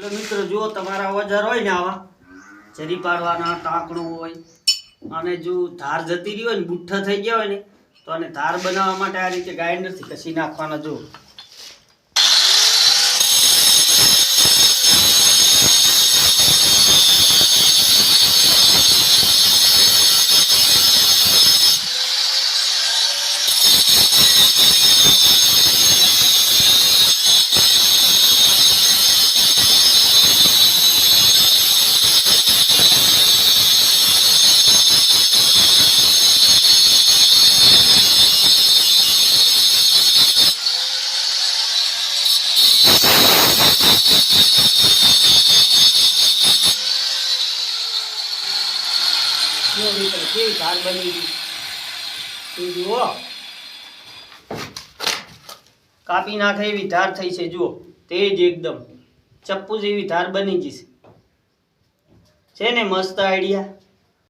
એટલે મિત્રો જો તમારા ઓજાર હોય ને આવા જરી પાડવાના ટાંકણું હોય અને જો ધાર જતી રહી હોય ને બુઠ્ઠા થઈ ગયા હોય ને તો આને ધાર બનાવવા માટે આ રીતે ગ્રાઇન્ડરથી કસી નાખવાના જો કેવી ધાર બની ગઈ જુઓ કાપી નાખે એવી ધાર થઈ છે જુઓ તેજ એકદમ ચપ્પુ જેવી ધાર બની ગઈ છે ને મસ્ત આઈડિયા।